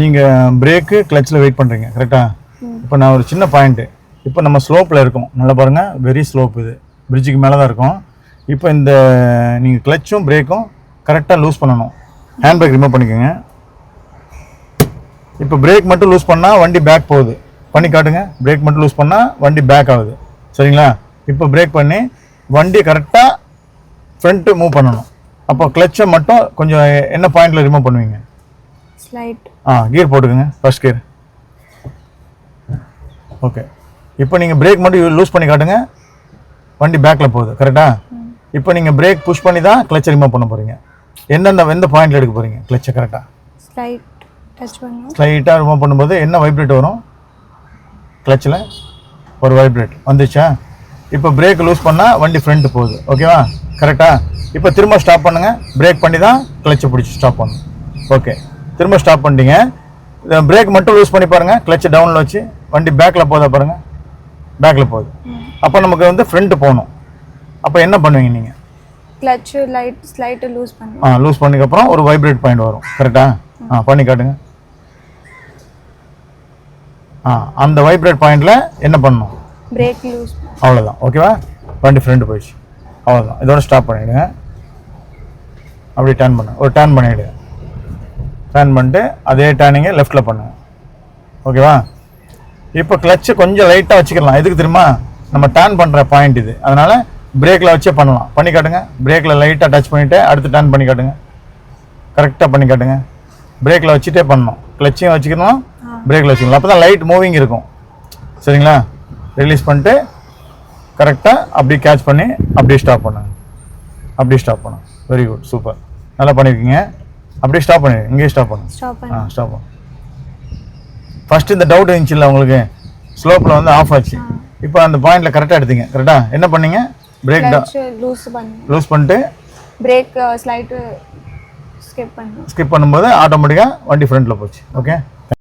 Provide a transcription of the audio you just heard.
நீங்கள் brake கிளச்சில் wait பண்ணுறீங்க கரெக்டாக. இப்போ நான் ஒரு சின்ன பாயிண்ட்டு, இப்போ நம்ம ஸ்லோப்பில் இருக்கோம், நல்லா பாருங்கள், வெரி ஸ்லோப், இது பிரிட்ஜுக்கு மேலே தான் இருக்கும். இப்போ இந்த நீங்கள் கிளச்சும் பிரேக்கும் கரெக்டாக லூஸ் பண்ணணும். ஹேண்ட் பிரேக் ரிமூவ் பண்ணிக்கோங்க. இப்போ பிரேக் மட்டும் லூஸ் பண்ணால் வண்டி பேக் போகுது, பண்ணி காட்டுங்க. பிரேக் மட்டும் லூஸ் பண்ணால் வண்டி பேக் ஆகுது, சரிங்களா. இப்போ பிரேக் பண்ணி வண்டி கரெக்டாக ஃப்ரண்ட்டு மூவ் பண்ணணும். அப்போ கிளச்சை மட்டும் கொஞ்சம் என்ன பாயிண்டில் ரிமூவ் பண்ணுவீங்க? ஸ்லைட். கியர் போட்டுக்கோங்க, ஃபர்ஸ்ட் கியர். ஓகே. இப்போ நீங்கள் பிரேக் மட்டும் லூஸ் பண்ணி காட்டுங்க, வண்டி பேக்கில் போகுது கரெக்டாக. இப்போ நீங்கள் பிரேக் புஷ் பண்ணி தான் கிளச்சை ரிமூவ் பண்ண போகிறீங்க. எந்த பாயிண்டில் எடுக்க போகிறீங்க கிளச்சை? கரெக்டாக ஸ்லைட் டச் பண்ணணும். ஸ்லைட்டாக ரிமூவ் பண்ணும்போது என்ன வைப்ரேட் வரும் கிளச்சில்? ஒரு வைப்ரேட் வந்துச்சா? இப்போ பிரேக் லூஸ் பண்ணால் வண்டி ஃப்ரண்ட்டு போகுது, ஓகேவா, கரெக்டாக. இப்போ திரும்ப ஸ்டாப் பண்ணுங்கள், பிரேக் பண்ணி தான் கிளச்சை பிடிச்சி ஸ்டாப் பண்ணணும். ஓகே, திரும்ப ஸ்டாப் பண்ணிட்டீங்க. பிரேக் மட்டும் லூஸ் பண்ணி பாருங்கள், கிளச்சை டவுனில் வச்சு வண்டி பேக்கில் போதா பாருங்கள், பேக்கில் போகுது. அப்போ நமக்கு வந்து ஃப்ரண்ட்டு போகணும். அப்போ என்ன பண்ணுவீங்க நீங்கள்? கிளட்ச் ஸ்லைட்டு லூஸ் பண்ணி லூஸ் பண்ணதுக்கப்புறம் ஒரு வைப்ரேட் பாயிண்ட் வரும் கரெக்டாக. பண்ணி காட்டுங்க. அந்த வைப்ரேட் பாயிண்டில் என்ன பண்ணணும்? Brake loose. அவ்வளோதான், ஓகேவா. வண்டி ஃப்ரண்ட் போயிடுச்சு, அவ்வளோதான். இதோட ஸ்டாப் பண்ணிவிடுங்க. அப்படி டர்ன் பண்ணு, ஒரு டர்ன் பண்ணிவிடுங்க. டர்ன் பண்ணிட்டு அதே டர்னிங்கை லெஃப்ட்டில் பண்ணுங்க, ஓகேவா. இப்போ கிளச்சு கொஞ்சம் லைட்டாக வச்சுக்கலாம். எதுக்கு தெரியுமா? நம்ம டர்ன் பண்ணுற பாயிண்ட் இது, அதனால் பிரேக்கில் வச்சே பண்ணலாம். பண்ணி காட்டுங்க. பிரேக்கில் லைட்டாக டச் பண்ணிவிட்டு அடுத்து டர்ன் பண்ணி காட்டுங்க. கரெக்டாக பண்ணி காட்டுங்க. பிரேக்கில் வச்சுட்டே பண்ணணும், கிளச்சையும் வச்சுக்கணும், பிரேக்கில் வச்சுக்கணும். அப்போ தான் லைட் மூவிங் இருக்கும், சரிங்களா. ரிலீஸ் பண்ணிட்டு கரெக்டாக அப்படியே கேட்ச் பண்ணி அப்படியே ஸ்டாப் பண்ணுங்க. அப்படியே ஸ்டாப் பண்ணுங்க. வெரி குட், சூப்பர், நல்லா பண்ணியிருக்கீங்க. அப்படியே ஸ்டாப் பண்ணிடுங்க. இங்கேயே ஸ்டாப் பண்ணுங்க. ஸ்டாப் பண்ணுங்க. ஃபஸ்ட்டு இந்த டவுட் இருந்துச்சு இல்லை உங்களுக்கு, ஸ்லோப்பில் வந்து ஆஃப் ஆச்சு. இப்போ அந்த பாயிண்டில் கரெக்டாக எடுத்தீங்க, கரெக்டாக என்ன பண்ணீங்க? பிரேக் லூஸ் பண்ணிட்டு பிரேக் ஸ்லைட்டு ஸ்கிப் பண்ணும்போது ஆட்டோமேட்டிக்காக வண்டி ஃப்ரண்ட்டில் போச்சு, ஓகே.